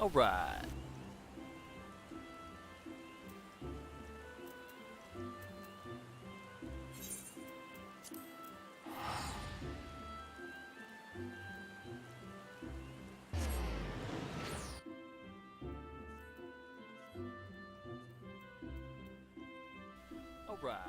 Alright. Alright.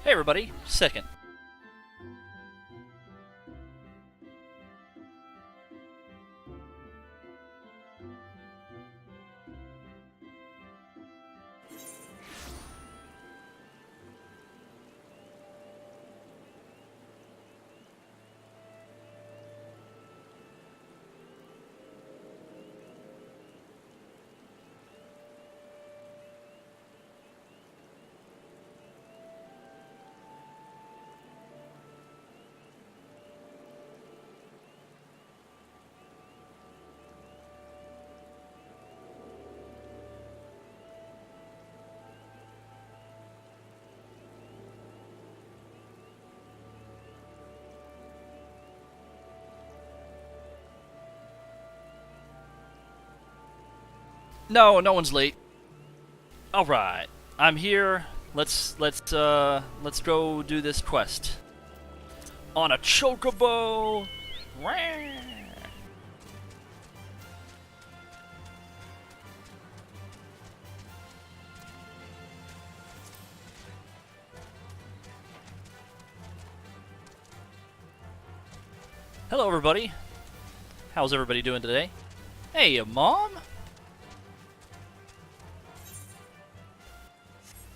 Hey everybody, second. No, no one's late. All right, I'm here. Let's go do this quest on a chocobo. Wah! Hello, everybody. How's everybody doing today? Hey, Mom.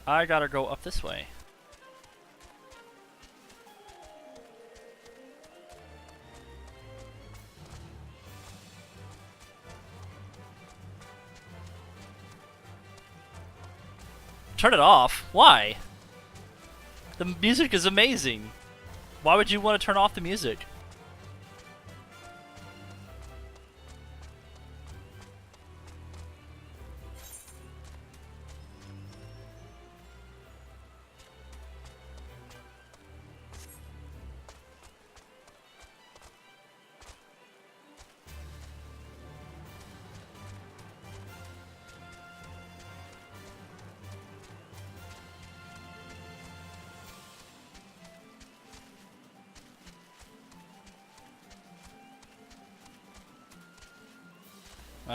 I gotta go up this way. Turn it off? Why? The music is amazing. Why would you want to turn off the music?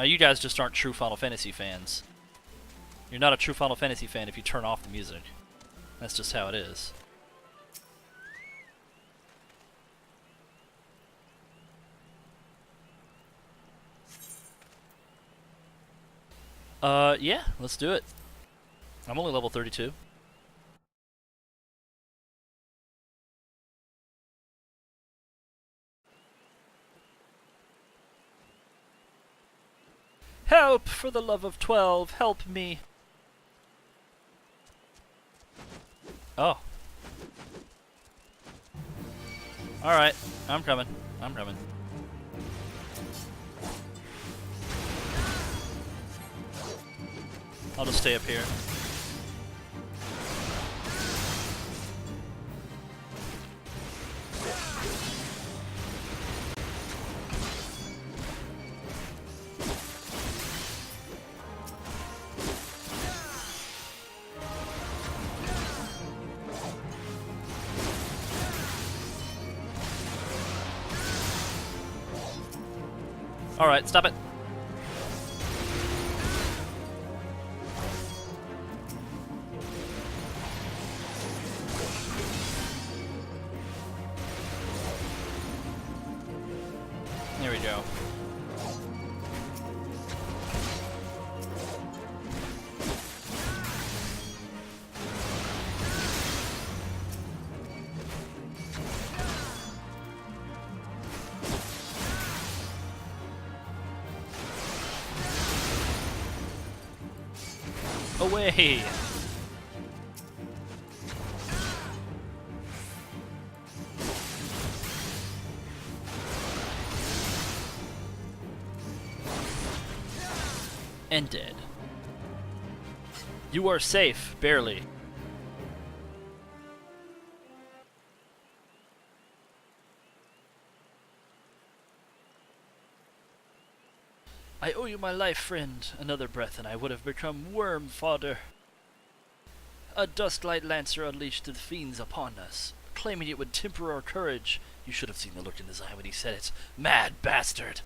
You guys just aren't true Final Fantasy fans. You're not a true Final Fantasy fan if you turn off the music. That's just how it is. Yeah, let's do it. I'm only level 32. Help! For the love of 12, help me! Oh. Alright, I'm coming. I'm coming. I'll just stay up here. Alright, stop it. There we go. Away! and dead. You are safe, barely. I owe you my life, friend. Another breath and I would have become worm fodder. A Dusklight Lancer unleashed the fiends upon us, claiming it would temper our courage. You should have seen the look in his eye when he said it. Mad bastard!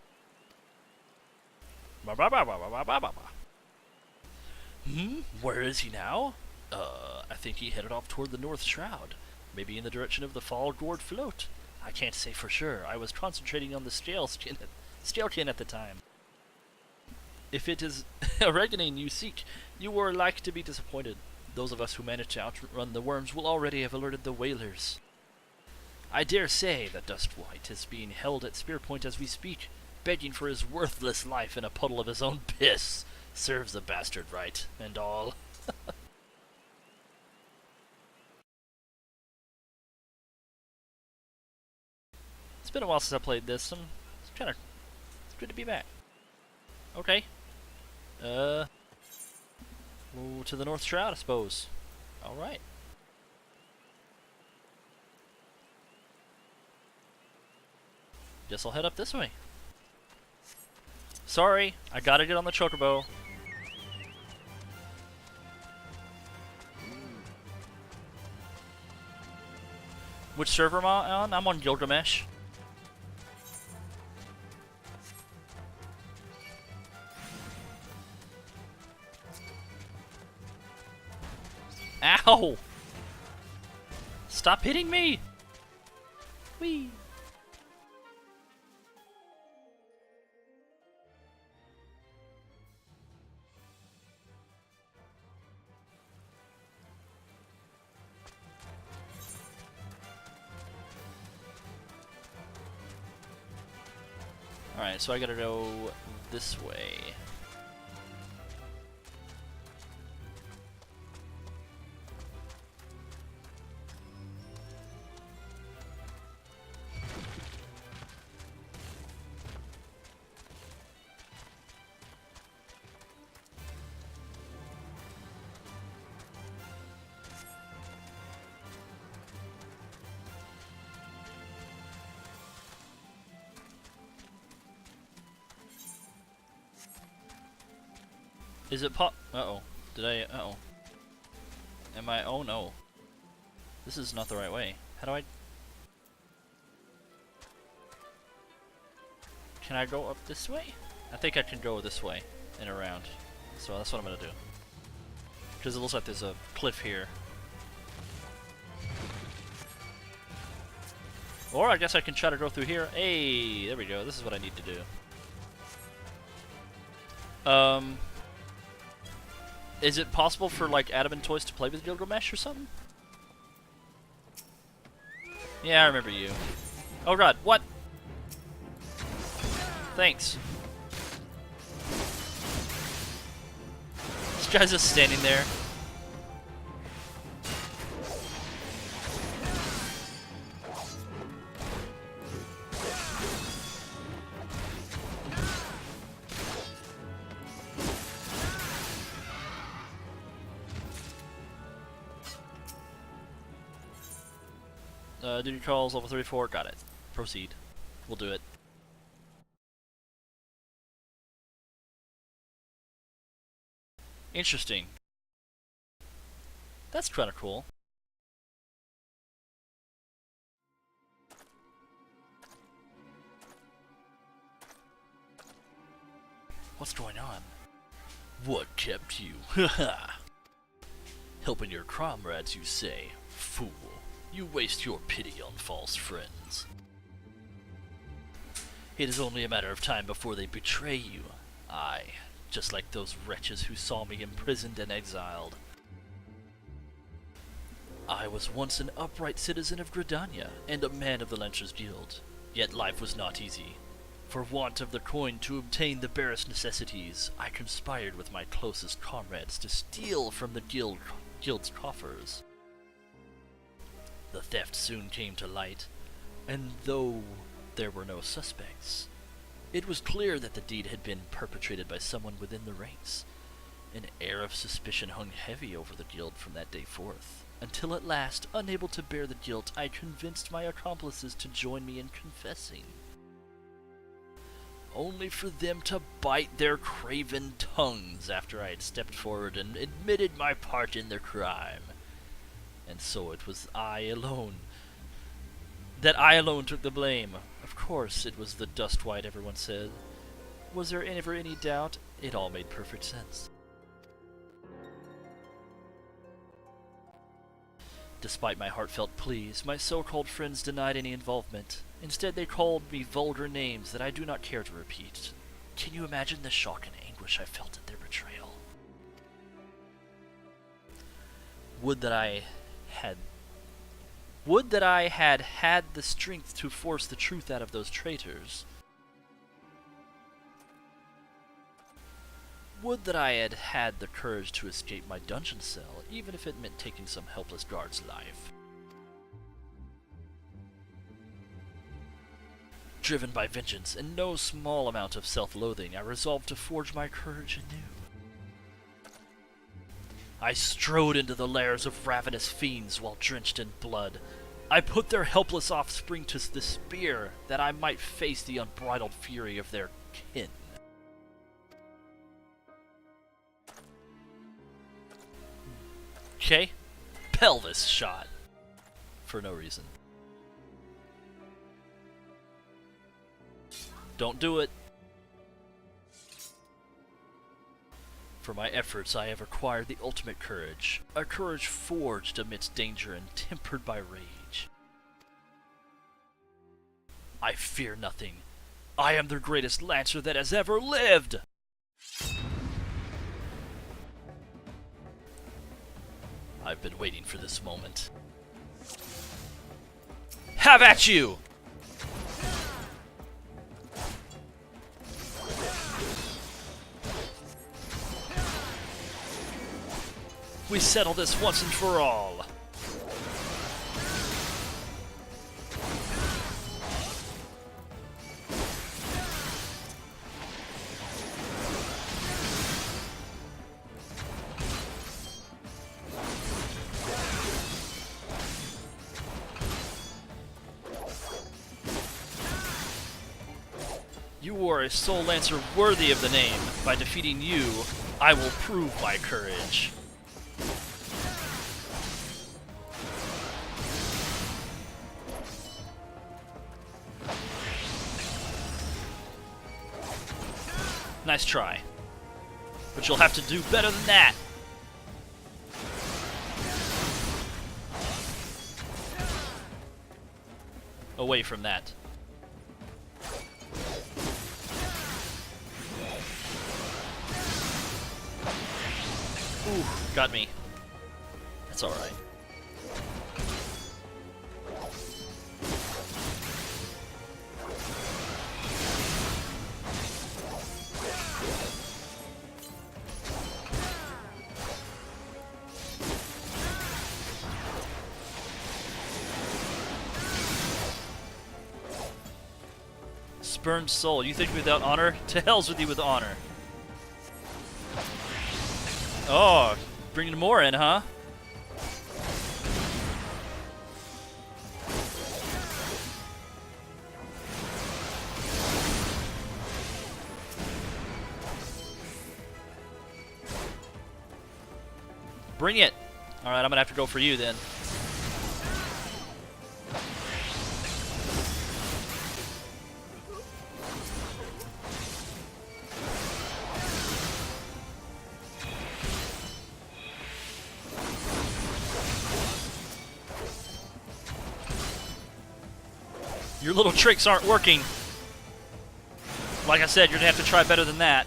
Where is he now? I think he headed off toward the North Shroud. Maybe in the direction of the Fall Gourd float. I can't say for sure. I was concentrating on the Scalekin at the time. If it is a reckoning you seek, you are like to be disappointed. Those of us who managed to outrun the worms will already have alerted the whalers. I dare say that Dustwight is being held at spear point as we speak, begging for his worthless life in a puddle of his own piss. Serves the bastard right, and all. It's been a while since I played this, and it's good to be back. Okay. Well, to the North Shroud, I suppose. Alright. Guess I'll head up this way. Sorry, I gotta get on the chocobo. Which server am I on? I'm on Gilgamesh. Ow! Stop hitting me! Whee! Alright, so I gotta go this way. Is it uh-oh. Did I... uh-oh. Am I... oh no. This is not the right way. How do I... Can I go up this way? I think I can go this way and around. So that's what I'm gonna do. Because it looks like there's a cliff here. Or I guess I can try to go through here. Hey, there we go. This is what I need to do. Is it possible for, like, Adamant Toys to play with Gilgamesh or something? Yeah, I remember you. Oh god, what? Thanks. This guy's just standing there. Duty calls level 34. Got it. Proceed. We'll do it. Interesting. That's kind of cool. What's going on? What kept you? Haha. Helping your comrades, you say? Fool. You waste your pity on false friends. It is only a matter of time before they betray you. Aye, just like those wretches who saw me imprisoned and exiled. I was once an upright citizen of Gridania, and a man of the Lancers Guild. Yet life was not easy. For want of the coin to obtain the barest necessities, I conspired with my closest comrades to steal from the guild's coffers. The theft soon came to light, and though there were no suspects, It was clear that the deed had been perpetrated by someone within the ranks. An air of suspicion hung heavy over the guild from that day forth, until at last, unable to bear the guilt, I convinced my accomplices to join me in confessing. Only for them to bite their craven tongues after I had stepped forward and admitted my part in their crime. And so it was I alone took the blame. Of course, it was the dust white, everyone said. Was there ever any doubt? It all made perfect sense. Despite my heartfelt pleas, my so-called friends denied any involvement. Instead, they called me vulgar names that I do not care to repeat. Can you imagine the shock and anguish I felt at their betrayal? Would that I had had the strength to force the truth out of those traitors. Would that I had had the courage to escape my dungeon cell, even if it meant taking some helpless guard's life. Driven by vengeance and no small amount of self-loathing, I resolved to forge my courage anew. I strode into the lairs of ravenous fiends while drenched in blood. I put their helpless offspring to the spear, that I might face the unbridled fury of their kin. Okay, pelvis shot. For no reason. Don't do it. For my efforts, I have acquired the ultimate courage. A courage forged amidst danger and tempered by rage. I fear nothing. I am the greatest lancer that has ever lived! I've been waiting for this moment. Have at you! We settle this once and for all. You are a soul lancer worthy of the name. By defeating you, I will prove my courage. Nice try. But you'll have to do better than that. Away from that. Ooh, got me. That's alright. Spurned soul, you think without honor? To hell's with you with honor. Oh, bringing more in, huh? Bring it! Alright, I'm gonna have to go for you then. Your little tricks aren't working. Like I said, you're gonna have to try better than that.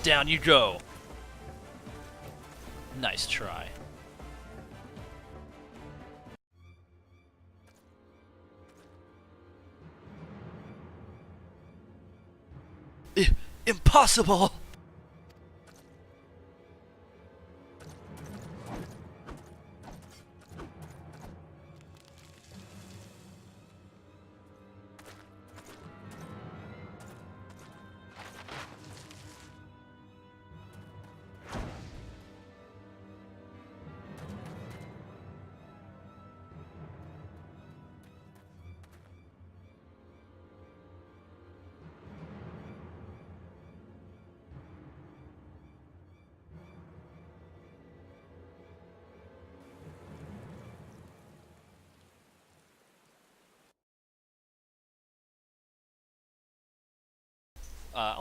Down you go. Nice try. Impossible!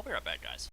I'll be right back, guys.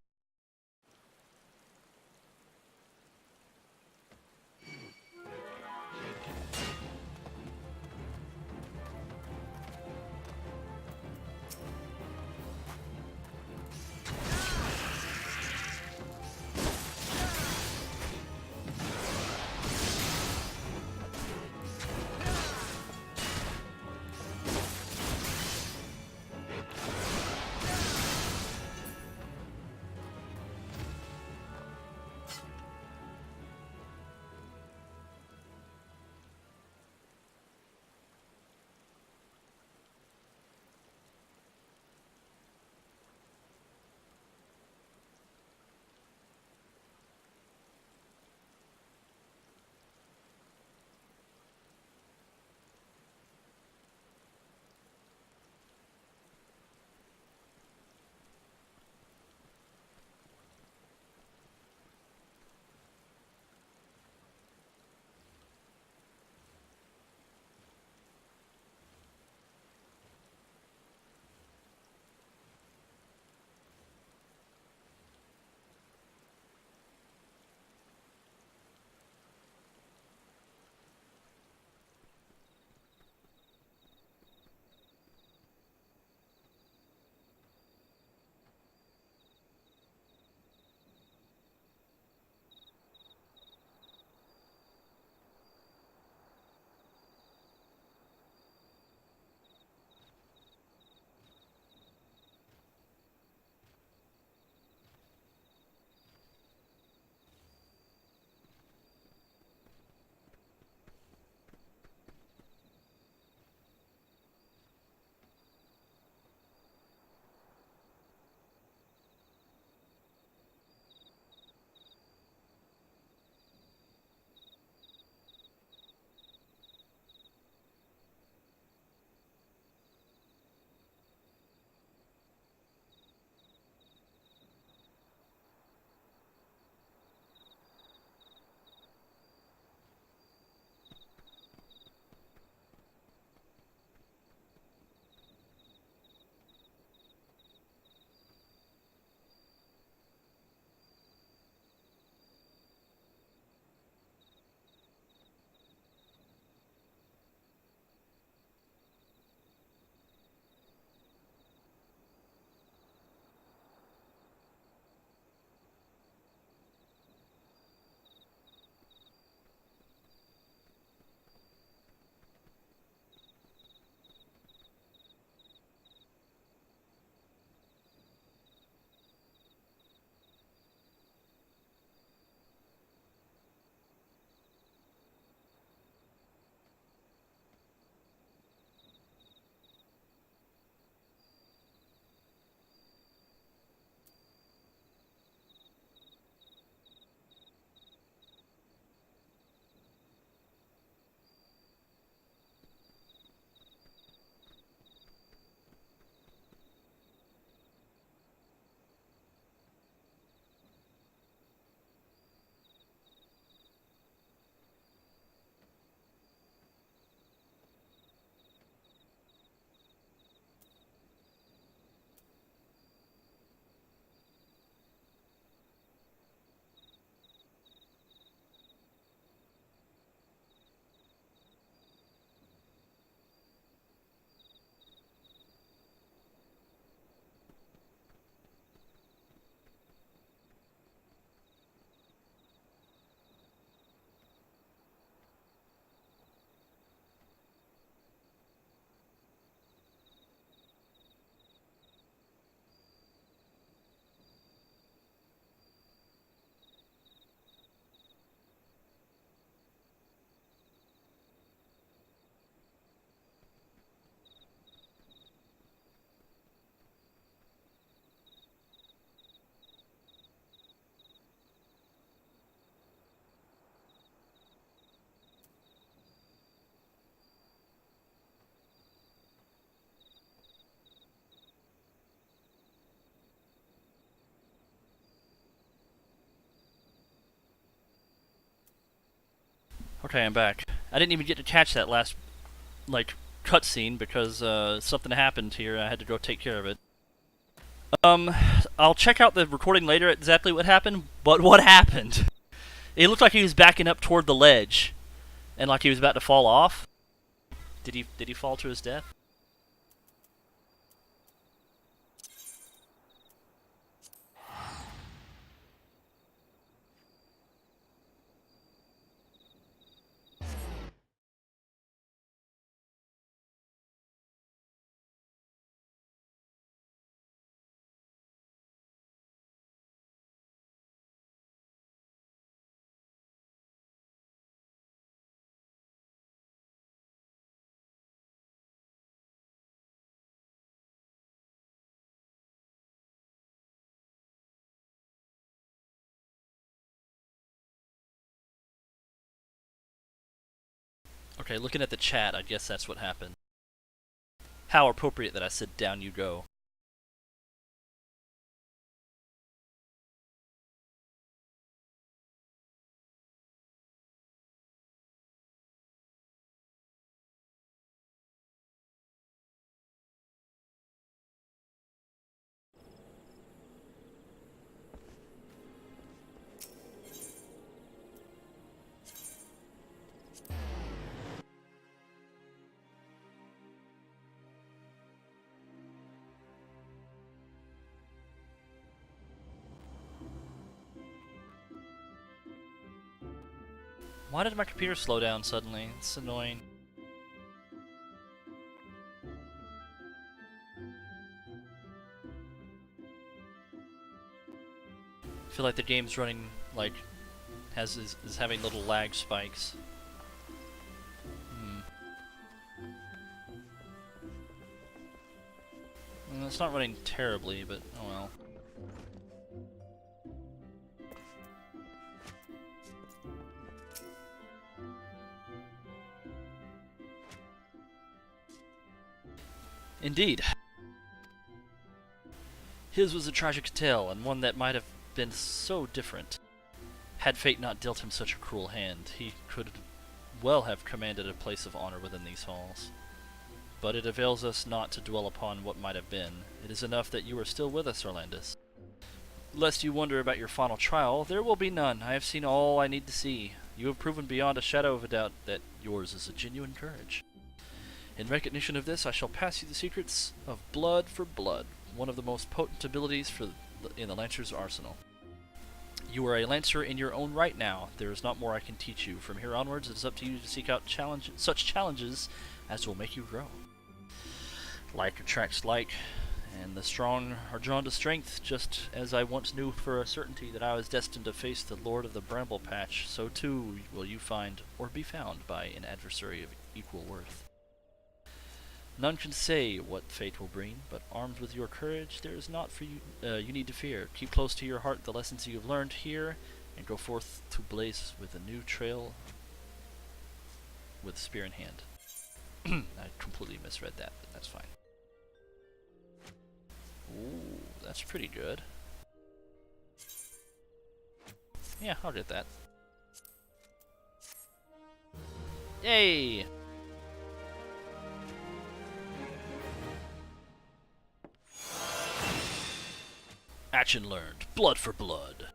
Okay, I'm back. I didn't even get to catch that last, like, cutscene because something happened here. I had to go take care of it. I'll check out the recording later exactly what happened, but what happened? It looked like he was backing up toward the ledge, and like he was about to fall off. Did he fall to his death? Okay, looking at the chat, I guess that's what happened. How appropriate that I said down you go. Why did my computer slow down suddenly? It's annoying. I feel like the game's running, like, is having little lag spikes. It's not running terribly, but oh well. Indeed. His was a tragic tale, and one that might have been so different. Had fate not dealt him such a cruel hand, he could well have commanded a place of honor within these halls. But it avails us not to dwell upon what might have been. It is enough that you are still with us, Orlandus. Lest you wonder about your final trial, there will be none. I have seen all I need to see. You have proven beyond a shadow of a doubt that yours is a genuine courage. In recognition of this, I shall pass you the secrets of blood for blood, one of the most potent abilities in the Lancer's arsenal. You are a Lancer in your own right now. There is not more I can teach you. From here onwards, it is up to you to seek out such challenges as will make you grow. Like attracts like, and the strong are drawn to strength, just as I once knew for a certainty that I was destined to face the Lord of the Bramble Patch, so too will you find, or be found by, an adversary of equal worth. None can say what fate will bring, but armed with your courage, there is naught for you need to fear. Keep close to your heart the lessons you have learned here, and go forth to blaze with a new trail with spear in hand. I completely misread that, but that's fine. Ooh, that's pretty good. Yeah, I'll get that. Yay! Action learned. Blood for blood.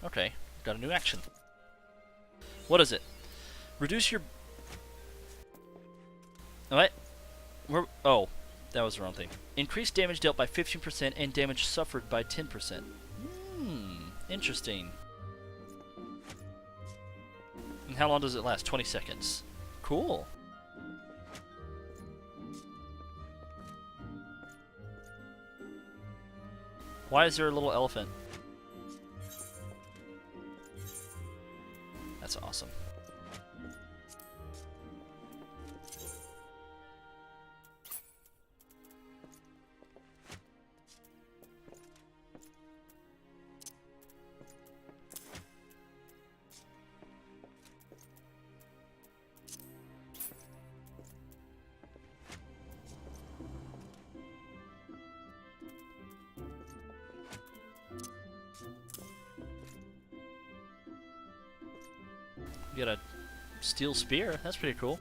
Okay, got a new action. What is it? Reduce your... What? Oh, that was the wrong thing. Increase damage dealt by 15% and damage suffered by 10%. Interesting. And how long does it last? 20 seconds. Cool. Why is there a little elephant? That's awesome. We got a steel spear. That's pretty cool.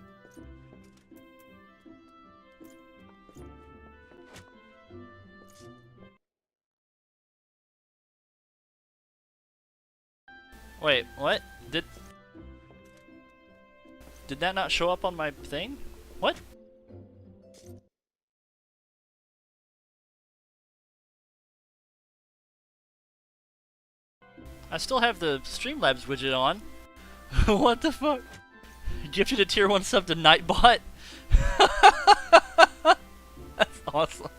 Wait, what? Did that not show up on my thing? What? I still have the Streamlabs widget on. What the fuck? Gifted a tier 1 sub to Nightbot? That's awesome.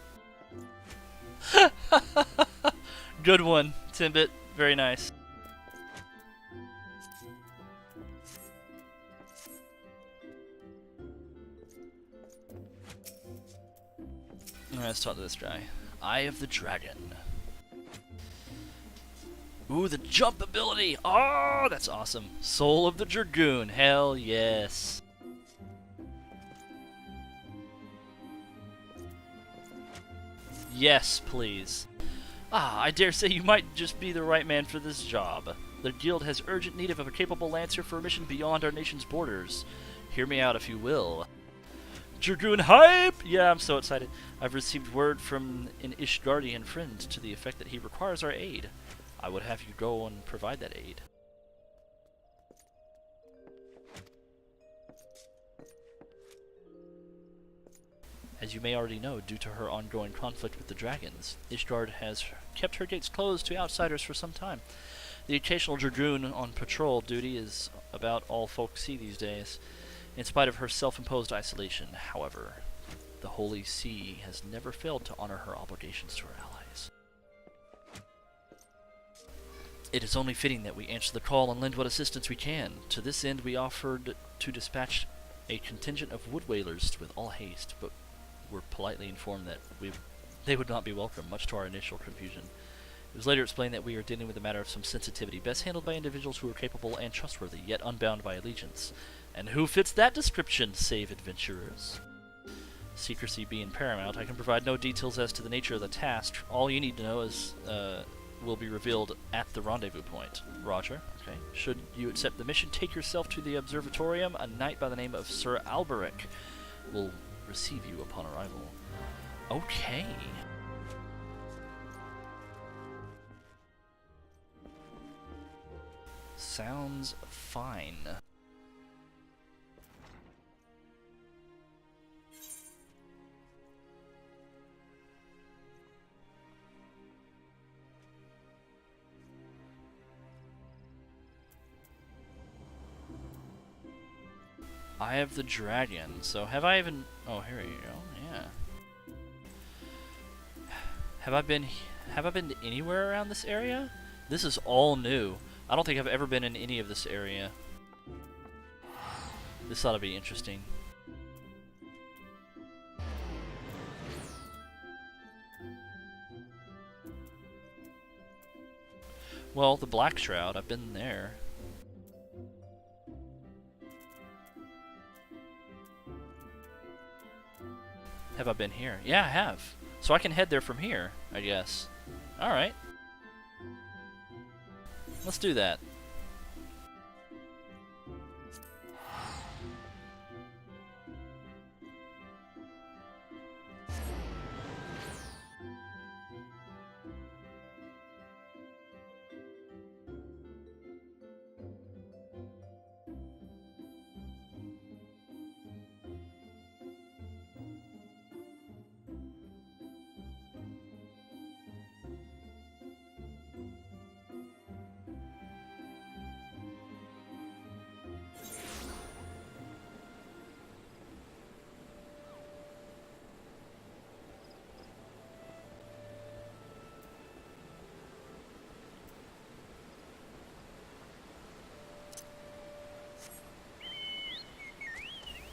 Good one, Timbit. Very nice. Alright, let's talk to this guy. Eye of the Dragon. Ooh, the jump ability! Oh, that's awesome. Soul of the Dragoon. Hell yes. Yes, please. Ah, I dare say you might just be the right man for this job. The guild has urgent need of a capable lancer for a mission beyond our nation's borders. Hear me out if you will. Dragoon hype! Yeah, I'm so excited. I've received word from an Ishgardian friend to the effect that he requires our aid. I would have you go and provide that aid. As you may already know, due to her ongoing conflict with the dragons, Ishgard has kept her gates closed to outsiders for some time. The occasional dragoon on patrol duty is about all folks see these days. In spite of her self-imposed isolation, however, the Holy See has never failed to honor her obligations to her allies. It is only fitting that we answer the call and lend what assistance we can. To this end, we offered to dispatch a contingent of wood whalers with all haste, but were politely informed that they would not be welcome, much to our initial confusion. It was later explained that we are dealing with a matter of some sensitivity, best handled by individuals who are capable and trustworthy, yet unbound by allegiance. And who fits that description, save adventurers? Secrecy being paramount, I can provide no details as to the nature of the task. All you need to know is, will be revealed at the rendezvous point. Roger. Okay. Should you accept the mission, take yourself to the observatorium. A knight by the name of Sir Alberic will receive you upon arrival. Okay. Sounds fine. Eye of the Dragon. So have I even... Oh, here you go. Yeah. Have I been to anywhere around this area? This is all new. I don't think I've ever been in any of this area. This ought to be interesting. Well, the Black Shroud, I've been there. Have I been here? Yeah, I have. So I can head there from here, I guess. Alright. Let's do that.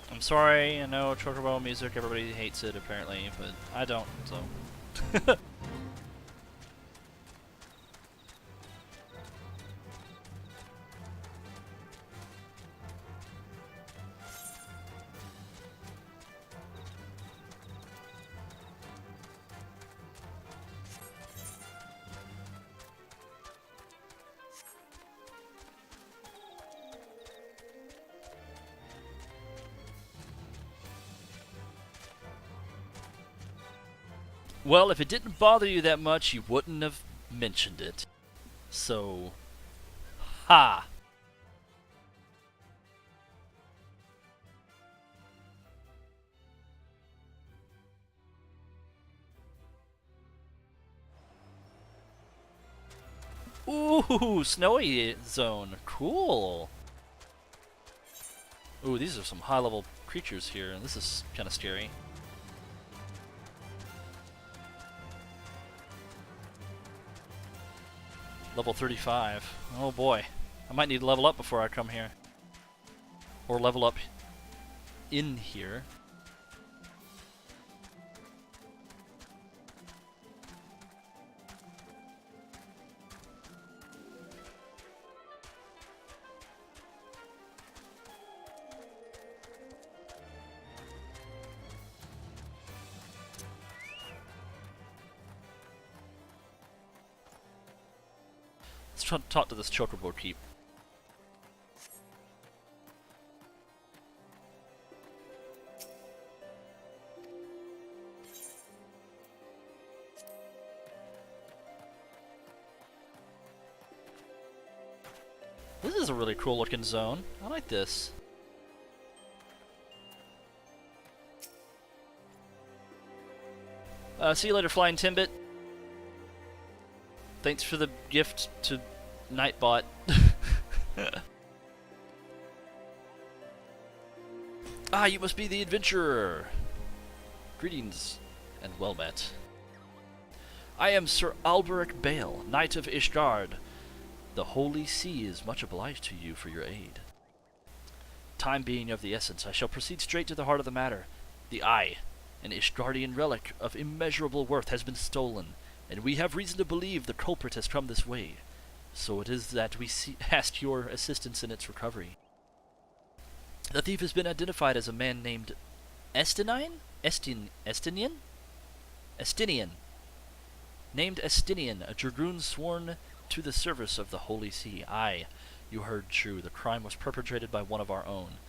I'm sorry, I know Chocobo music, everybody hates it apparently, but I don't, so. Well, if it didn't bother you that much, you wouldn't have mentioned it. So, ha! Ooh, snowy zone. Cool. Ooh, these are some high-level creatures here, and this is kind of scary. Level 35. Oh boy. I might need to level up before I come here. Or level up in here. Let's try to talk to this chocobo keep. This is a really cool looking zone. I like this. See you later, Flying Timbit. Thanks for the gift to Nightbot. Ah, you must be the adventurer. Greetings, and well met. I am Sir Alberic Bale, Knight of Ishgard. The Holy See is much obliged to you for your aid. Time being of the essence, I shall proceed straight to the heart of the matter. The Eye, an Ishgardian relic of immeasurable worth, has been stolen, and we have reason to believe the culprit has come this way. So it is that we ask your assistance in its recovery. The thief has been identified as a man named Estinian? Estinian? Named Estinian, a dragoon sworn to the service of the Holy See. Aye, you heard true. The crime was perpetrated by one of our own,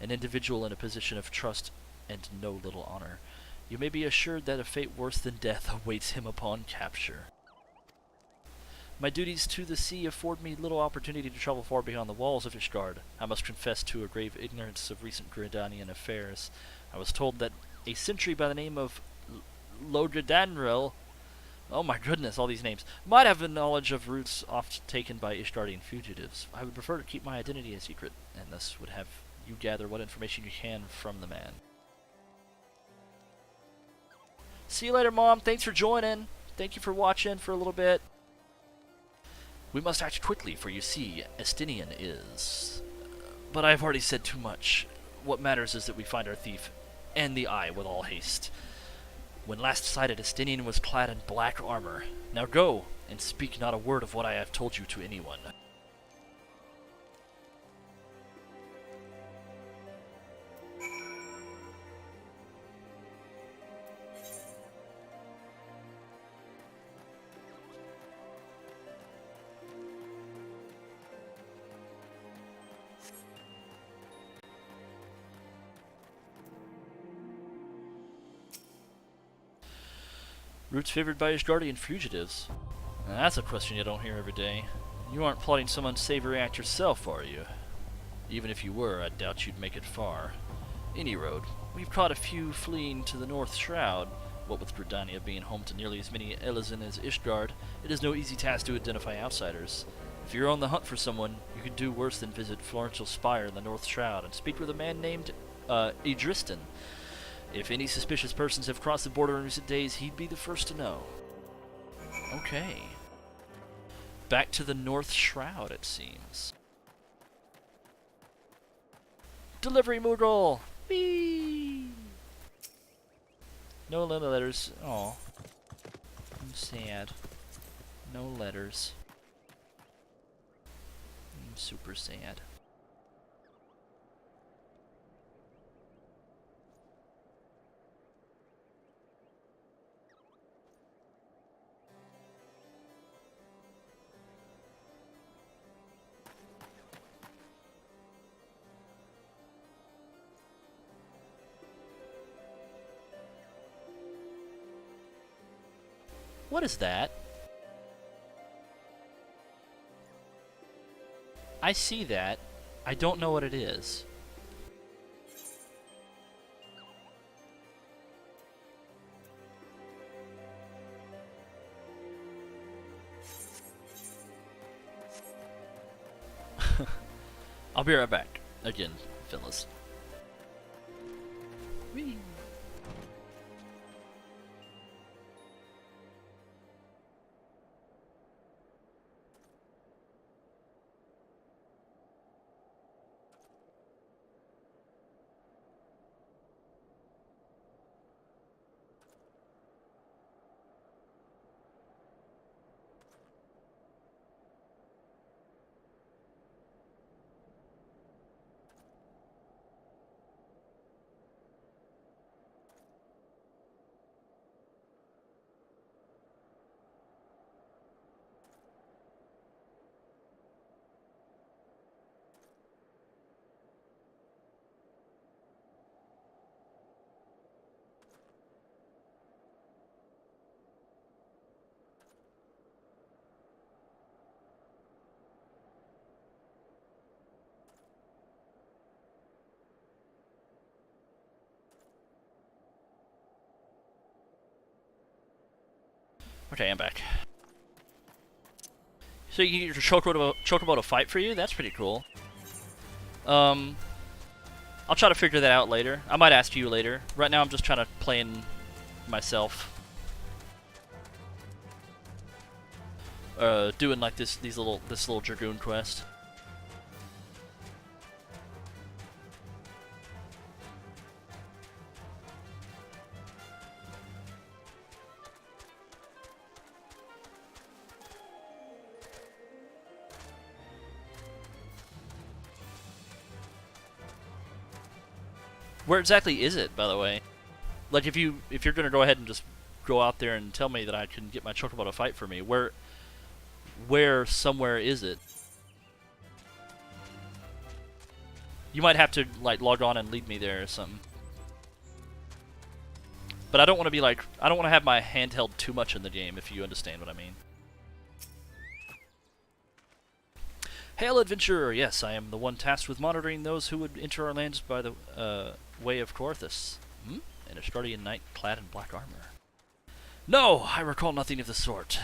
an individual in a position of trust and no little honor. You may be assured that a fate worse than death awaits him upon capture. My duties to the sea afford me little opportunity to travel far beyond the walls of Ishgard. I must confess to a grave ignorance of recent Gridanian affairs. I was told that a sentry by the name of Lodridanril, oh my goodness, all these names, might have a knowledge of routes oft taken by Ishgardian fugitives. I would prefer to keep my identity a secret, and thus would have you gather what information you can from the man. See you later, Mom. Thanks for joining. Thank you for watching for a little bit. We must act quickly, for you see, Estinian is... But I have already said too much. What matters is that we find our thief, and the Eye, with all haste. When last sighted, Estinian was clad in black armor. Now go, and speak not a word of what I have told you to anyone. Routes favored by Ishgardian fugitives? Now that's a question you don't hear every day. You aren't plotting some unsavory act yourself, are you? Even if you were, I doubt you'd make it far. Any road. We've caught a few fleeing to the North Shroud. What with Gridania being home to nearly as many Elizin as Ishgard, it is no easy task to identify outsiders. If you're on the hunt for someone, you could do worse than visit Florential Spire in the North Shroud and speak with a man named, Idristan. If any suspicious persons have crossed the border in recent days, he'd be the first to know. Okay. Back to the North Shroud, it seems. Delivery Moogle! Whee! No letters. Aw. I'm sad. No letters. I'm super sad. What is that? I see that. I don't know what it is. I'll be right back. Again, Phyllis. Whee! Okay, I'm back. So you get your chocobo to fight for you? That's pretty cool. I'll try to figure that out later. I might ask you later. Right now I'm just trying to play in myself. Doing like this little Dragoon quest. Where exactly is it, by the way? Like, if you're gonna go ahead and just go out there and tell me that I can get my chocobo to fight for me, where somewhere is it? You might have to like log on and lead me there or something. But I don't want to be like, I don't want to have my hand held too much in the game, if you understand what I mean. Hail, adventurer! Yes, I am the one tasked with monitoring those who would enter our lands by the way of Corthus. An Asgardian knight clad in black armor. No, I recall nothing of the sort.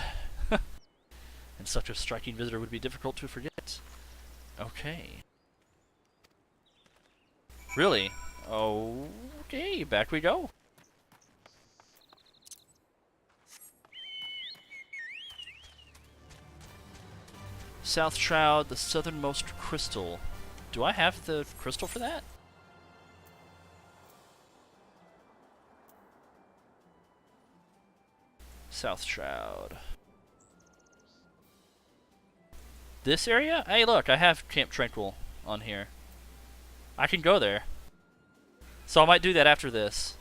And such a striking visitor would be difficult to forget. Okay. Really? Okay, back we go. South Shroud, the southernmost crystal. Do I have the crystal for that? South Shroud. This area? Hey, look, I have Camp Tranquil on here. I can go there. So I might do that after this.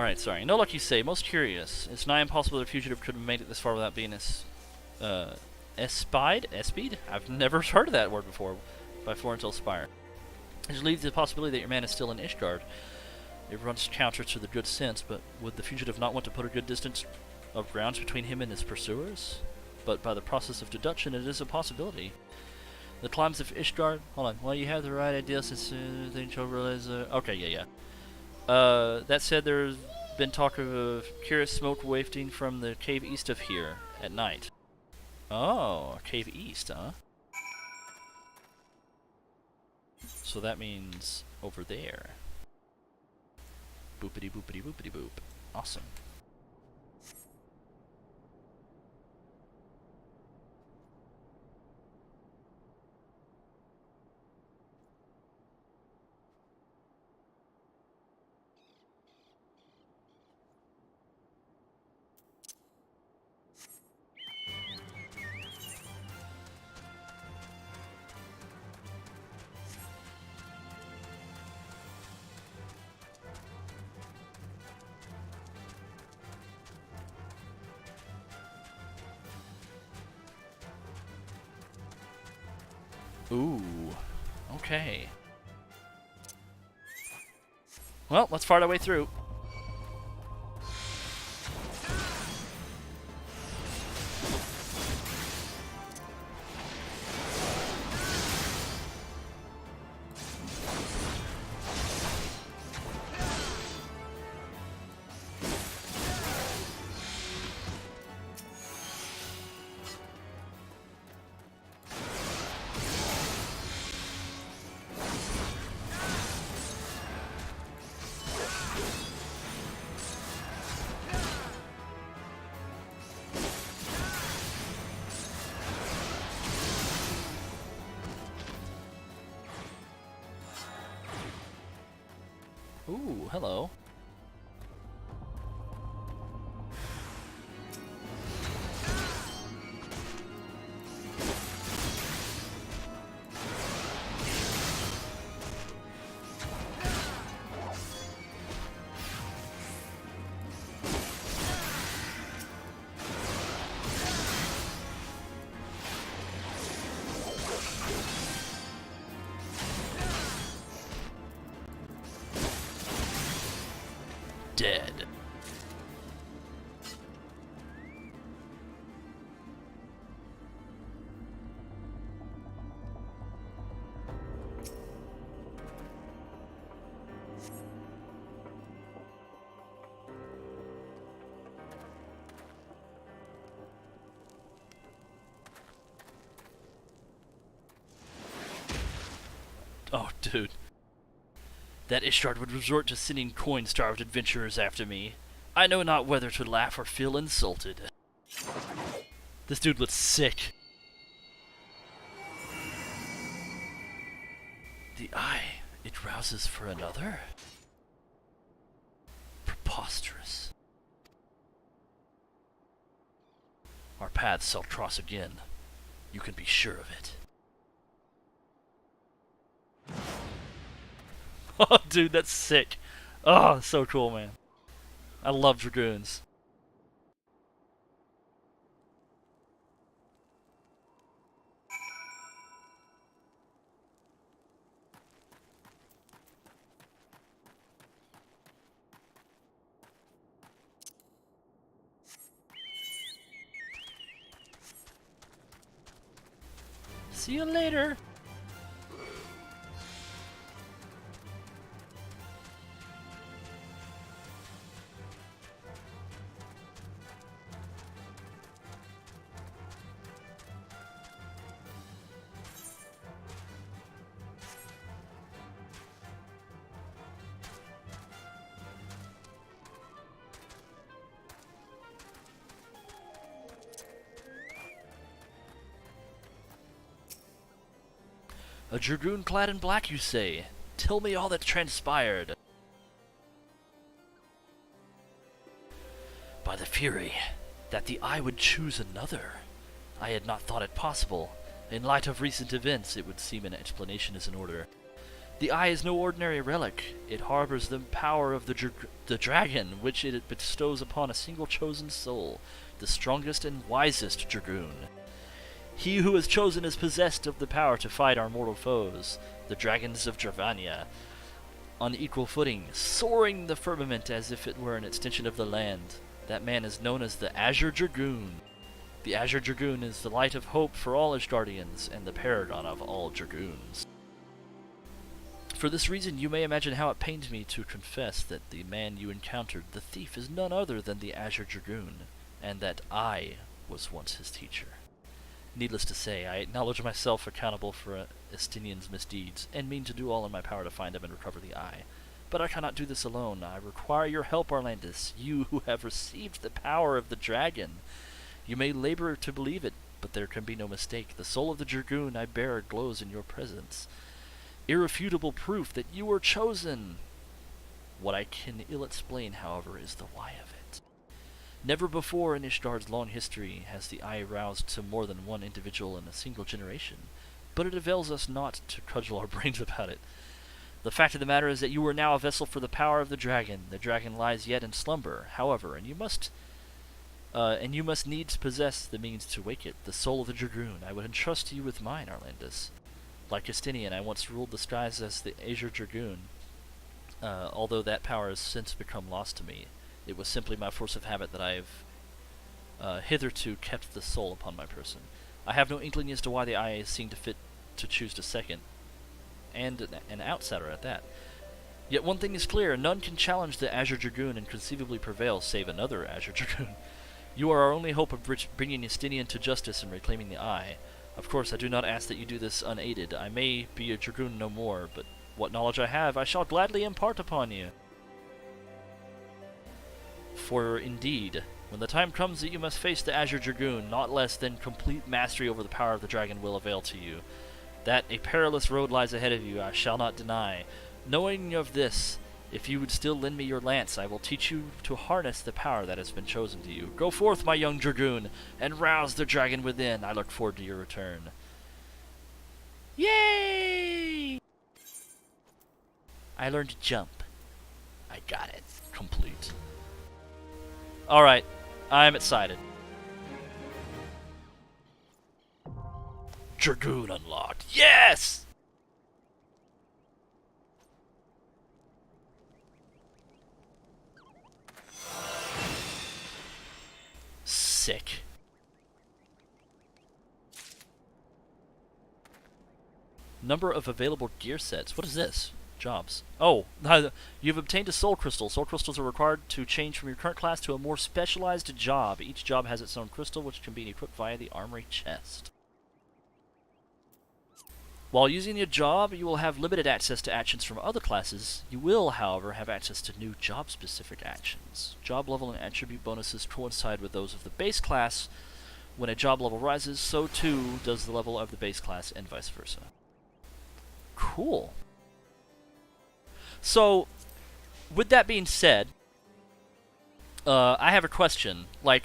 Alright, sorry. No luck you say. Most curious. It's nigh impossible that a fugitive could have made it this far without being espied? Espied? I've never heard of that word before. By Florentil Spire. It leads to the possibility that your man is still in Ishgard. It runs counter to the good sense, but would the fugitive not want to put a good distance of grounds between him and his pursuers? But by the process of deduction, it is a possibility. The climbs of Ishgard... Hold on. Well, you have the right idea since they realize... okay, yeah. That said, there's been talk of curious smoke wafting from the cave east of here at night. Oh, cave east, huh? So that means over there. Boopity boopity boopity boop. Awesome. Ooh, okay. Well, let's fight our way through. Ooh, hello. Dead. Oh, dude. That Ishgard would resort to sending coin-starved adventurers after me. I know not whether to laugh or feel insulted. This dude looks sick. The eye, it rouses for another? Preposterous. Our paths shall cross again. You can be sure of it. Oh, dude, that's sick. Oh, so cool, man. I love Dragoons. See you later. A dragoon clad in black, you say? Tell me all that transpired. By the Fury, that the eye would choose another. I had not thought it possible. In light of recent events, it would seem an explanation is in order. The eye is no ordinary relic. It harbors the power of the dragon, which it bestows upon a single chosen soul, the strongest and wisest dragoon. He who is chosen is possessed of the power to fight our mortal foes, the dragons of Dravania, on equal footing, soaring the firmament as if it were an extension of the land. That man is known as the Azure Dragoon. The Azure Dragoon is the light of hope for all his guardians, and the paragon of all dragoons. For this reason, you may imagine how it pains me to confess that the man you encountered, the thief, is none other than the Azure Dragoon, and that I was once his teacher. Needless to say, I acknowledge myself accountable for Estinian's misdeeds, and mean to do all in my power to find him and recover the eye. But I cannot do this alone. I require your help, Arlandis, you who have received the power of the dragon. You may labor to believe it, but there can be no mistake. The soul of the dragoon I bear glows in your presence. Irrefutable proof that you were chosen. What I can ill explain, however, is the why of it. Never before in Ishgar's long history has the eye roused to more than one individual in a single generation, but it avails us not to cudgel our brains about it. The fact of the matter is that you are now a vessel for the power of the dragon. The dragon lies yet in slumber, however, and you must needs possess the means to wake it, the soul of the dragoon. I would entrust you with mine, Arlandis. Like Justinian, I once ruled the skies as the Azure Dragoon. Although that power has since become lost to me, it was simply my force of habit that I have hitherto kept the soul upon my person. I have no inkling as to why the eye seemed to fit to choose a second, and an outsider at that. Yet one thing is clear, none can challenge the Azure Dragoon and conceivably prevail save another Azure Dragoon. You are our only hope of bringing Justinian to justice and reclaiming the eye. Of course, I do not ask that you do this unaided. I may be a dragoon no more, but what knowledge I have, I shall gladly impart upon you. For indeed, when the time comes that you must face the Azure Dragoon, not less than complete mastery over the power of the dragon will avail to you. That a perilous road lies ahead of you, I shall not deny. Knowing of this, if you would still lend me your lance, I will teach you to harness the power that has been chosen to you. Go forth, my young dragoon, and rouse the dragon within. I look forward to your return. Yay! I learned to jump. I got it. Complete. Alright, I'm excited. Dragoon unlocked. Yes! Sick. Number of available gear sets. What is this? Jobs. Oh, you've obtained a soul crystal. Soul crystals are required to change from your current class to a more specialized job. Each job has its own crystal, which can be equipped via the armory chest. While using your job, you will have limited access to actions from other classes. You will, however, have access to new job-specific actions. Job level and attribute bonuses coincide with those of the base class. When a job level rises, so too does the level of the base class, and vice versa. Cool. So, with that being said, I have a question. I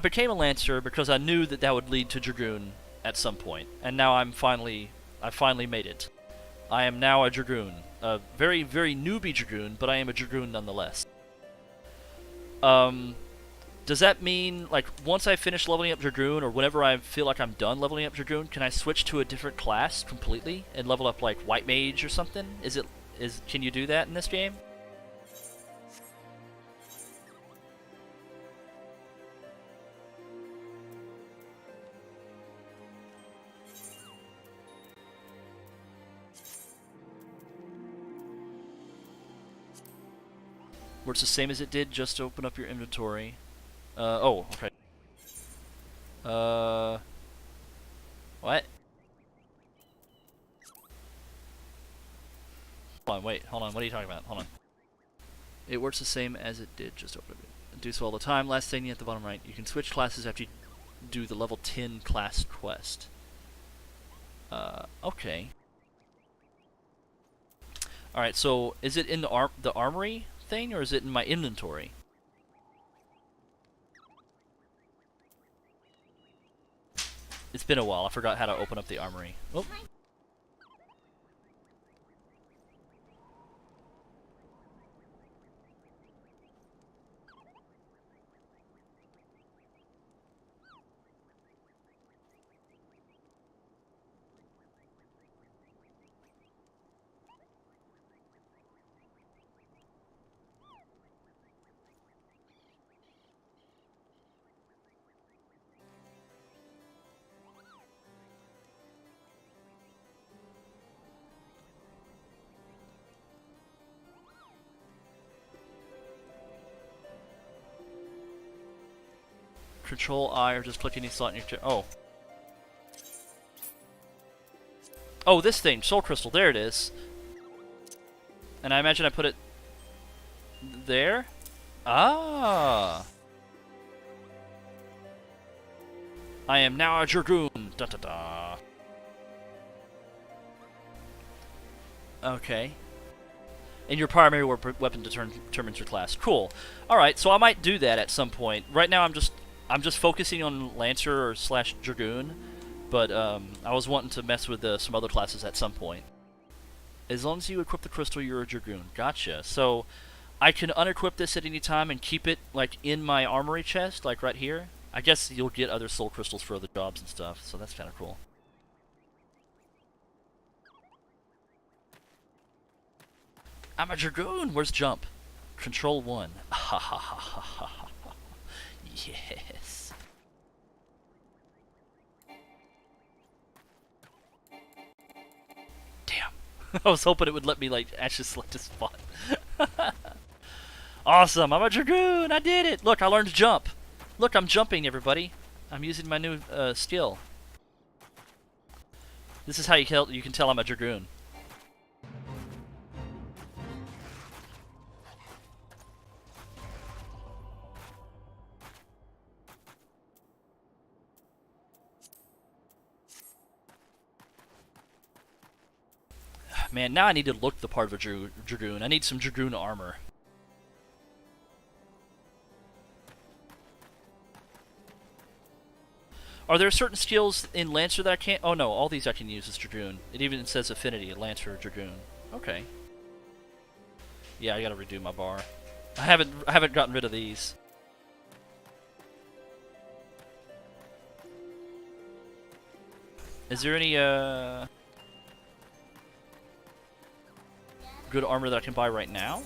became a Lancer because I knew that that would lead to Dragoon at some point, and now I finally made it. I am now a Dragoon. A very, very newbie Dragoon, but I am a Dragoon nonetheless. Does that mean, once I finish leveling up Dragoon, or whenever I feel like I'm done leveling up Dragoon, can I switch to a different class completely and level up, White Mage or something? Can you do that in this game? Where it's the same as it did, just open up your inventory. Oh, okay. What? Hold on, what are you talking about? Hold on. It works the same as it did, just open it. Do so all the time. Last thing at the bottom right. You can switch classes after you do the level 10 class quest. Okay. Alright, so is it in the armory thing, or is it in my inventory? It's been a while. I forgot how to open up the armory. Oh. Control I or just click any slot in your oh. Oh, this thing, Soul Crystal, there it is. And I imagine I put it there? Ah! I am now a Dragoon. Da da da. Okay. And your primary weapon determines your class. Cool. All right, so I might do that at some point. Right now, I'm just focusing on Lancer or / Dragoon, but I was wanting to mess with some other classes at some point. As long as you equip the crystal, you're a Dragoon. Gotcha. So I can unequip this at any time and keep it like in my armory chest, like right here. I guess you'll get other soul crystals for other jobs and stuff, so that's kind of cool. I'm a Dragoon! Where's jump? Control 1. Ha ha ha ha ha ha. Yes. Damn. I was hoping it would let me, like, actually select a spot. Awesome! I'm a Dragoon! I did it! Look, I learned to jump. Look, I'm jumping, everybody. I'm using my new skill. This is how you can tell I'm a Dragoon. Man, now I need to look the part of a Dragoon. I need some Dragoon armor. Are there certain skills in Lancer that I can't? Oh no, all these I can use as Dragoon. It even says affinity, Lancer or Dragoon. Okay. Yeah, I gotta redo my bar. I haven't gotten rid of these. Is there any good armor that I can buy right now?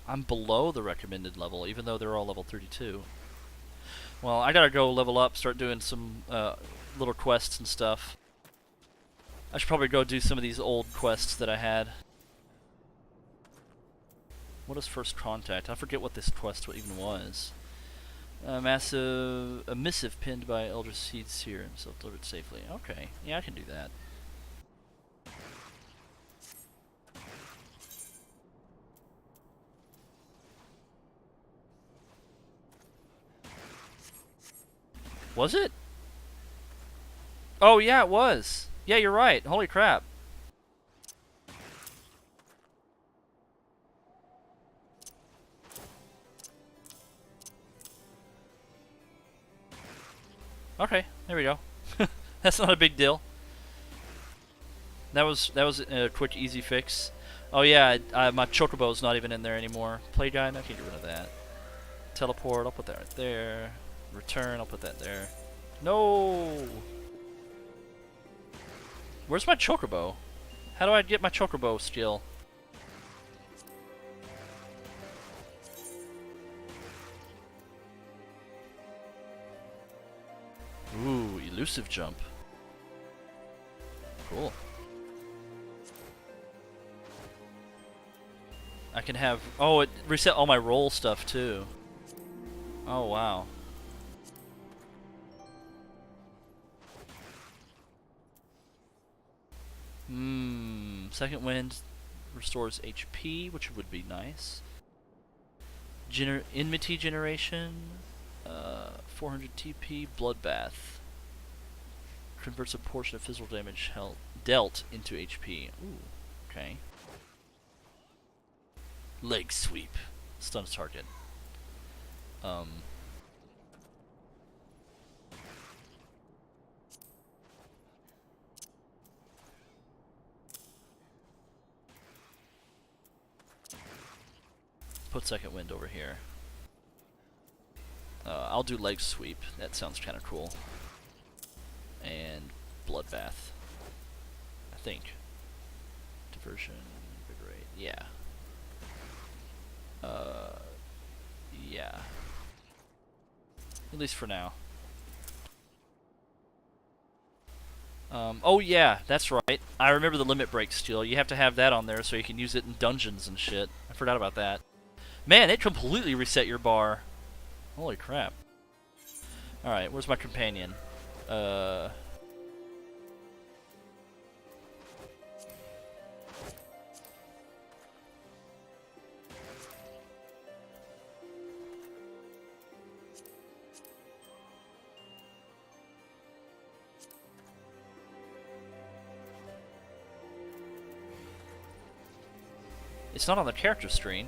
I'm below the recommended level, even though they're all level 32. Well, I gotta go level up, start doing some little quests and stuff. I should probably go do some of these old quests that I had. What is First Contact? I forget what this quest even was. A missive pinned by Elder Seed Seer himself delivered safely. Okay, yeah, I can do that. Was it? Oh, yeah, it was. Yeah, you're right. Holy crap. Okay, there we go. That's not a big deal. That was a quick, easy fix. Oh yeah, my Chocobo's not even in there anymore. Play guide, I can get rid of that. Teleport, I'll put that right there. Return, I'll put that there. No! Where's my Chocobo? How do I get my Chocobo skill? Ooh, elusive jump. Cool. I can have... Oh, it reset all my roll stuff too. Oh, wow. Second wind restores HP, which would be nice. Enmity generation, 400 TP, bloodbath. Converts a portion of physical damage dealt into HP. Ooh, okay. Leg sweep, stuns target. Put second wind over here. I'll do leg sweep. That sounds kind of cool. And bloodbath. I think. Diversion, invigorate. Yeah. Yeah. At least for now. Oh yeah, that's right. I remember the limit break steal. You have to have that on there so you can use it in dungeons and shit. I forgot about that. Man, it completely reset your bar. Holy crap. Alright, where's my companion? It's not on the character screen.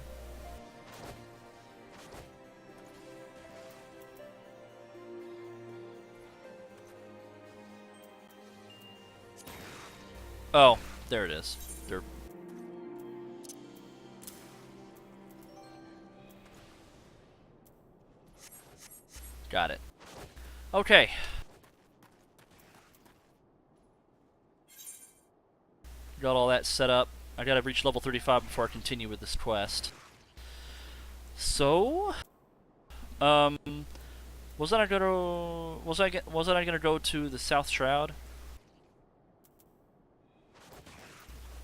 Oh, there it is. They're... Got it. Okay. Got all that set up. I gotta reach level 35 before I continue with this quest. So, was I gonna go to the South Shroud?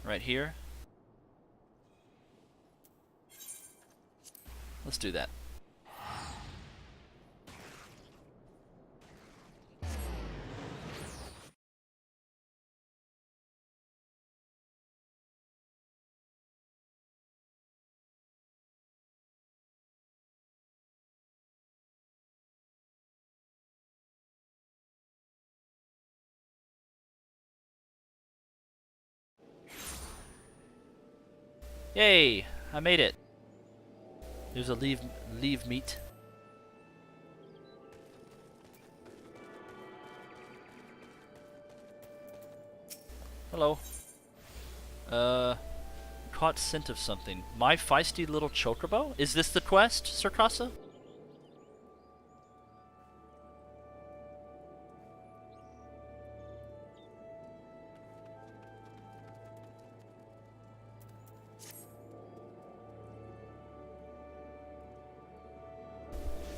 Right here. Let's do that. Yay! I made it. There's a leave meat. Hello. Caught scent of something. My feisty little chocobo? Is this the quest, Circassa?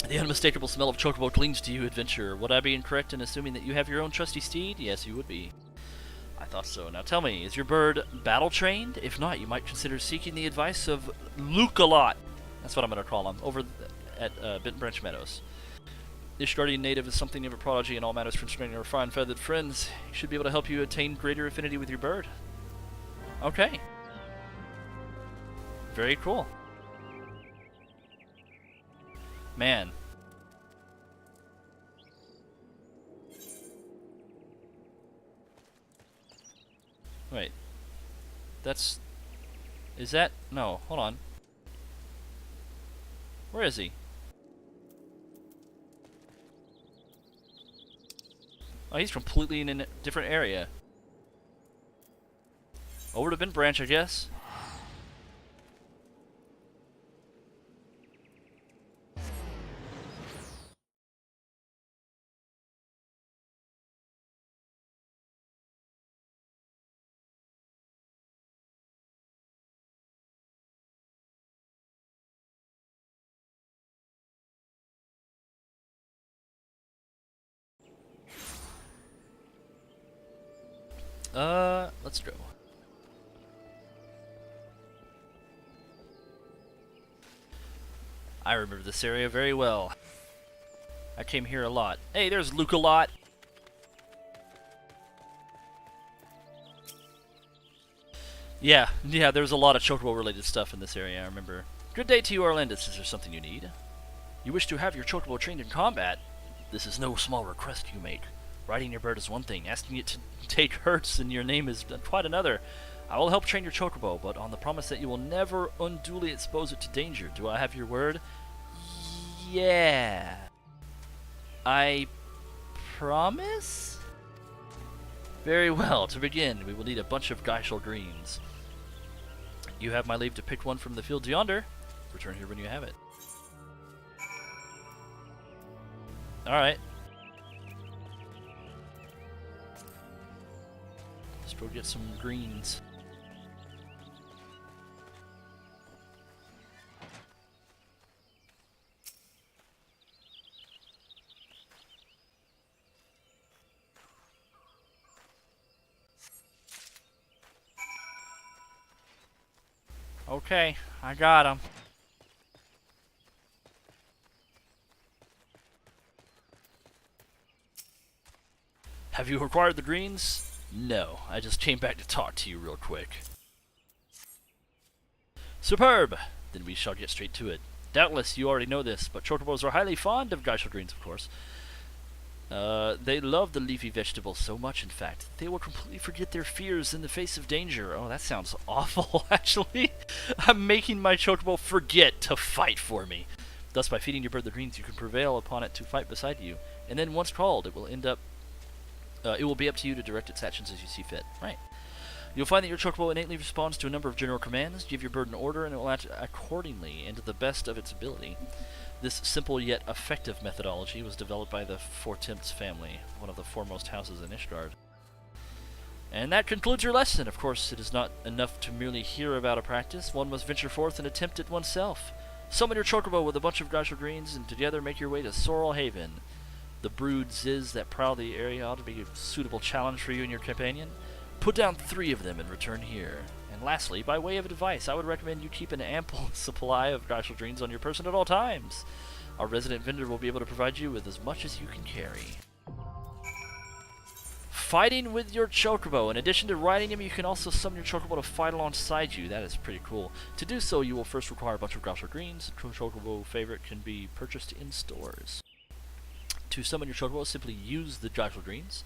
The unmistakable smell of chocobo clings to you, adventurer. Would I be incorrect in assuming that you have your own trusty steed? Yes, you would be. I thought so. Now tell me, is your bird battle-trained? If not, you might consider seeking the advice of Luke-a-lot. That's what I'm going to call him, over at Benton Branch Meadows. This guardian native is something of a prodigy in all matters concerning our fine feathered friends. He should be able to help you attain greater affinity with your bird. Okay. Very cool. Man. Wait. That's... Is that... No, hold on. Where is he? Oh, he's completely in a different area. Over to Bent Branch, I guess. Let's go. I remember this area very well. I came here a lot. Hey, there's Luke-a-lot. Yeah, there's a lot of chocobo-related stuff in this area, I remember. Good day to you, Orlandis. Is there something you need? You wish to have your chocobo trained in combat? This is no small request you make. Riding your bird is one thing, asking it to take hurts in your name is quite another. I will help train your chocobo, but on the promise that you will never unduly expose it to danger. Do I have your word? Yeah. I promise? Very well. To begin, we will need a bunch of Geishel greens. You have my leave to pick one from the field yonder. Return here when you have it. Alright. Let's go get some greens. Okay, I got him. Have you acquired the greens? No, I just came back to talk to you real quick. Superb! Then we shall get straight to it. Doubtless you already know this, but chocobos are highly fond of geisha greens, of course. They love the leafy vegetable so much, in fact, they will completely forget their fears in the face of danger. Oh, that sounds awful, actually. I'm making my chocobo forget to fight for me. Thus, by feeding your bird the greens, you can prevail upon it to fight beside you. And then, once called, it will be up to you to direct its actions as you see fit. Right. You'll find that your chocobo innately responds to a number of general commands. Give your bird an order, and it will act accordingly and to the best of its ability. This simple yet effective methodology was developed by the Fortemps family, one of the foremost houses in Ishgard. And that concludes your lesson. Of course, it is not enough to merely hear about a practice. One must venture forth and attempt it oneself. Summon your chocobo with a bunch of geisha greens, and together make your way to Sorrel Haven. The brood ziz that prowl the area ought to be a suitable challenge for you and your companion. Put down 3 of them and return here. And lastly, by way of advice, I would recommend you keep an ample supply of geisha greens on your person at all times. Our resident vendor will be able to provide you with as much as you can carry. Fighting with your chocobo. In addition to riding him, you can also summon your chocobo to fight alongside you. That is pretty cool. To do so, you will first require a bunch of geisha greens. A chocobo favorite can be purchased in stores. To summon your chocobo, simply use the geisha greens.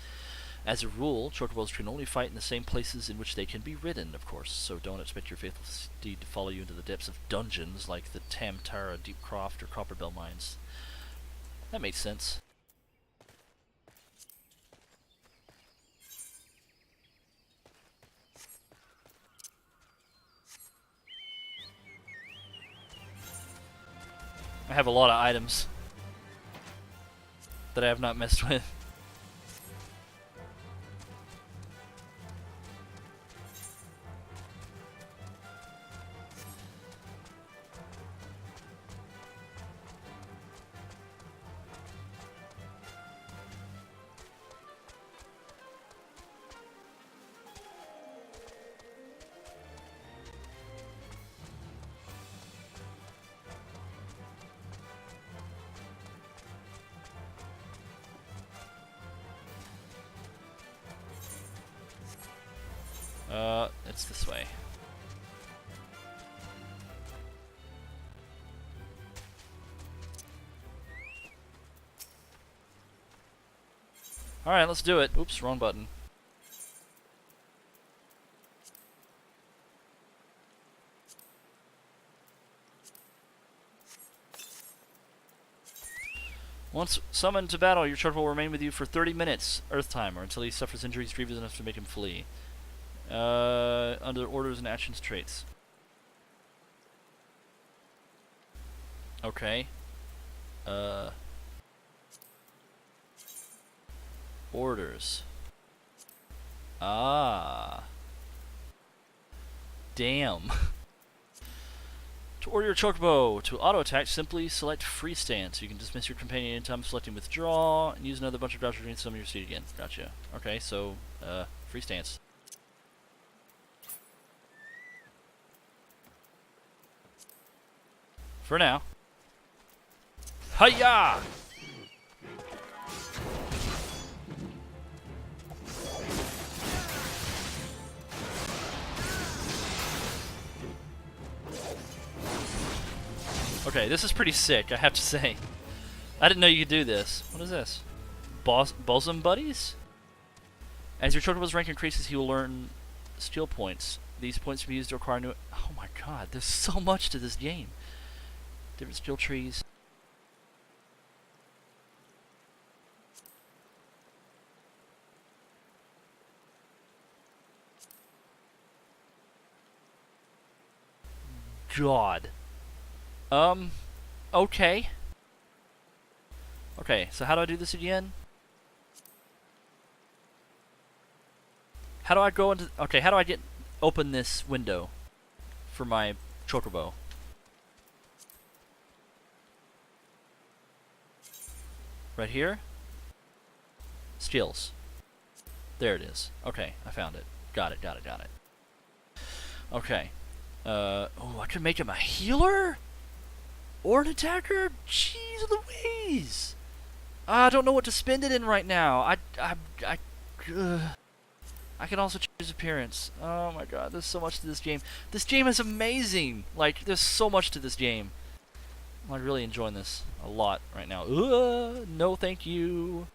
As a rule, chocobos can only fight in the same places in which they can be ridden, of course, so don't expect your faithful steed to follow you into the depths of dungeons like the Tamtara Deep Croft or Copperbell mines. That makes sense. I have a lot of items that I have not messed with. It's this way. Alright, let's do it. Oops, wrong button. Once summoned to battle, your chocobo will remain with you for 30 minutes, Earth time, or until he suffers injuries grievous enough to make him flee. Under orders and actions traits. Okay. Orders. Ah. Damn. To order your chocobo to auto-attack, simply select free stance. You can dismiss your companion anytime selecting withdraw, and use another bunch of geisha greens to summon your steed again. Gotcha. Okay, so, free stance. For now. Hiya! Okay, this is pretty sick, I have to say. I didn't know you could do this. What is this? Bosom Buddies? As your chocobo's rank increases, he will learn skill points. These points can be used to acquire new... Oh my god, there's so much to this game. Different skill trees. God. Okay. Okay, so how do I do this again? How do I go into... Okay, how do I open this window for my chocobo? Right here? Skills. There it is. Okay, I found it. Got it. Okay. Oh, I can make him a healer? Or an attacker? Jeez Louise! I don't know what to spend it in right now. I can also change his appearance. Oh my god, there's so much to this game. This game is amazing! Like, there's so much to this game. I'm really enjoying this a lot right now. No thank you.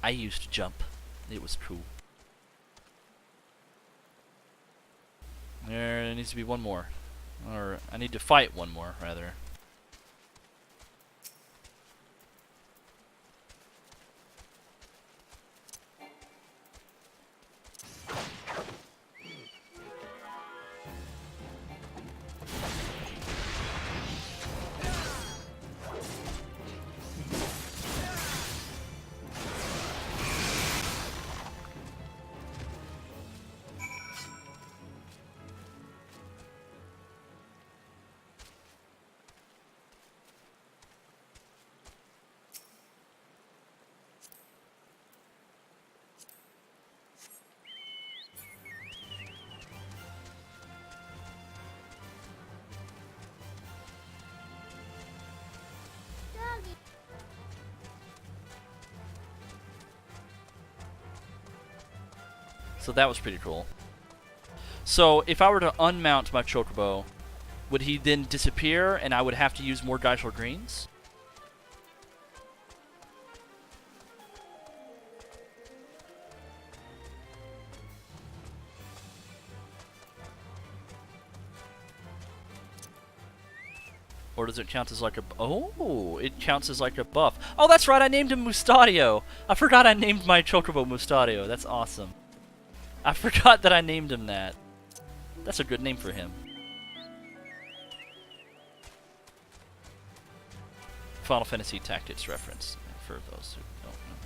I used to jump. It was cool. There needs to be one more. Or, I need to fight one more, rather. So that was pretty cool. So if I were to unmount my chocobo, would he then disappear and I would have to use more dice or greens? Or does it count as like a... Oh, it counts as like a buff. Oh, that's right, I named him Mustadio. I forgot I named my chocobo Mustadio. That's awesome. I forgot that I named him that. That's a good name for him. Final Fantasy Tactics reference, for those who don't know.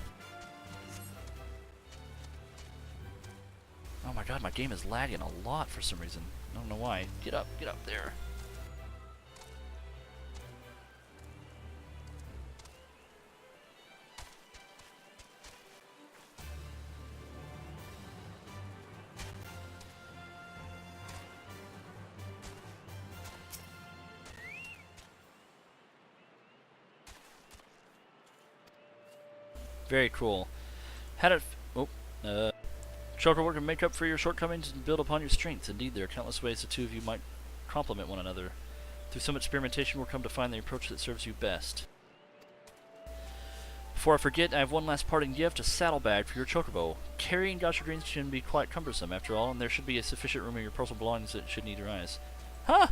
Oh my god, my game is lagging a lot for some reason. I don't know why. Get up there. Very cool. How did... Chocobo can make up for your shortcomings and build upon your strengths. Indeed, there are countless ways the two of you might complement one another. Through some experimentation, we'll come to find the approach that serves you best. Before I forget, I have one last parting gift, a saddlebag for your chocobo. Carrying gacha greens can be quite cumbersome, after all, and there should be a sufficient room in your personal belongings that should need arise. Huh?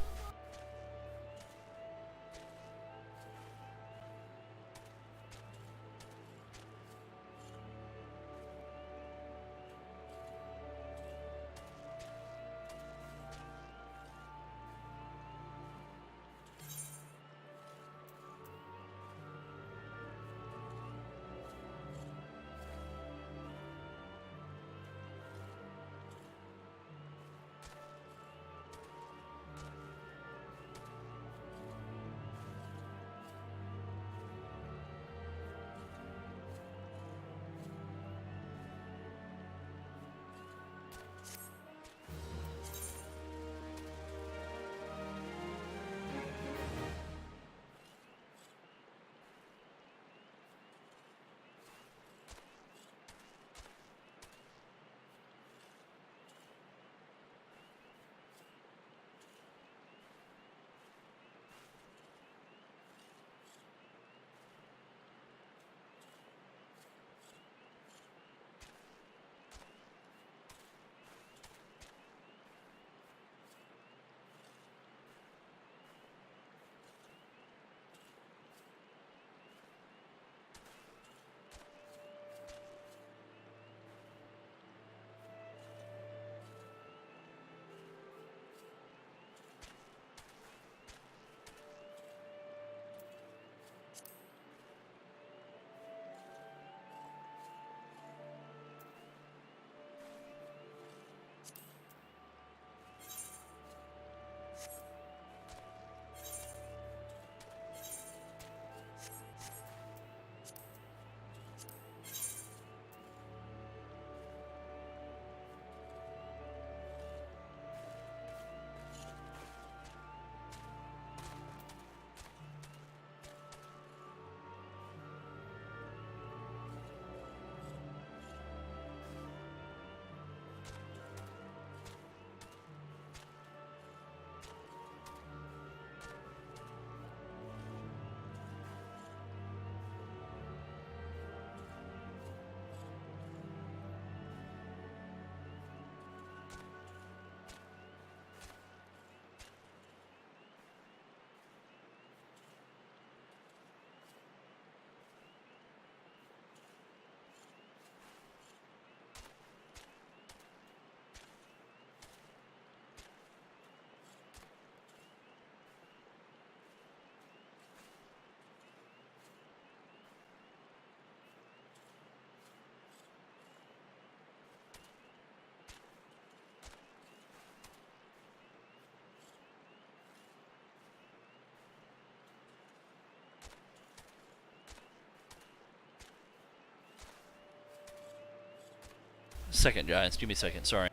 second, guys. Give me a second. Sorry.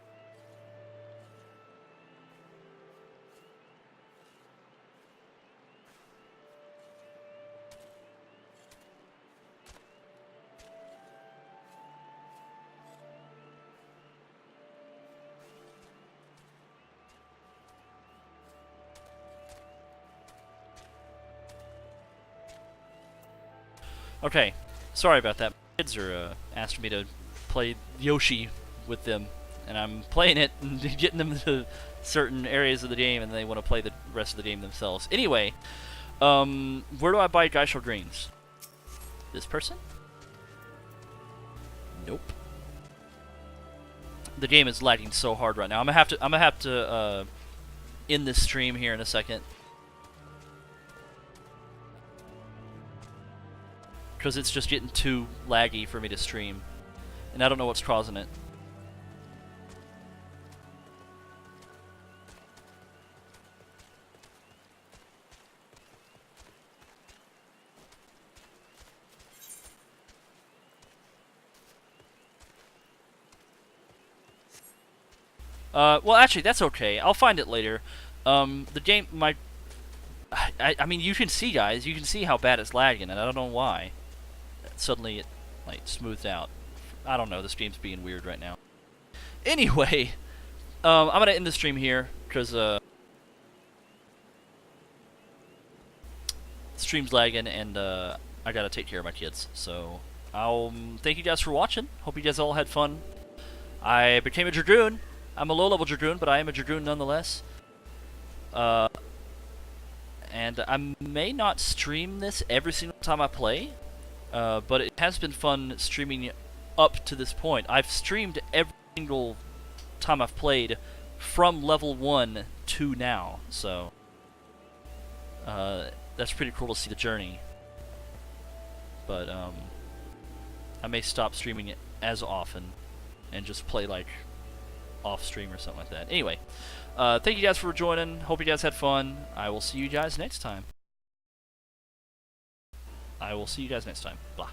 Okay, sorry about that. Kids are asking me to play Yoshi with them, and I'm playing it and getting them to certain areas of the game, and they want to play the rest of the game themselves. Anyway, where do I buy Geishel greens? This person? Nope. The game is lagging so hard right now. I'm gonna have to end this stream here in a second, because it's just getting too laggy for me to stream, and I don't know what's causing it. Well, actually, that's okay. I'll find it later. The game, I mean, you can see, guys, you can see how bad it's lagging, and I don't know why. Suddenly it, like, smoothed out. I don't know, this game's being weird right now. Anyway, I'm gonna end the stream here, because, stream's lagging, and, I gotta take care of my kids. So, I'll thank you guys for watching. Hope you guys all had fun. I became a Dragoon. I'm a low-level Dragoon, but I am a Dragoon nonetheless. And I may not stream this every single time I play, but it has been fun streaming up to this point. I've streamed every single time I've played from level 1 to now, so that's pretty cool to see the journey. But I may stop streaming it as often and just play like off stream or something like that. Anyway, thank you guys for joining. Hope you guys had fun. I will see you guys next time. Blah.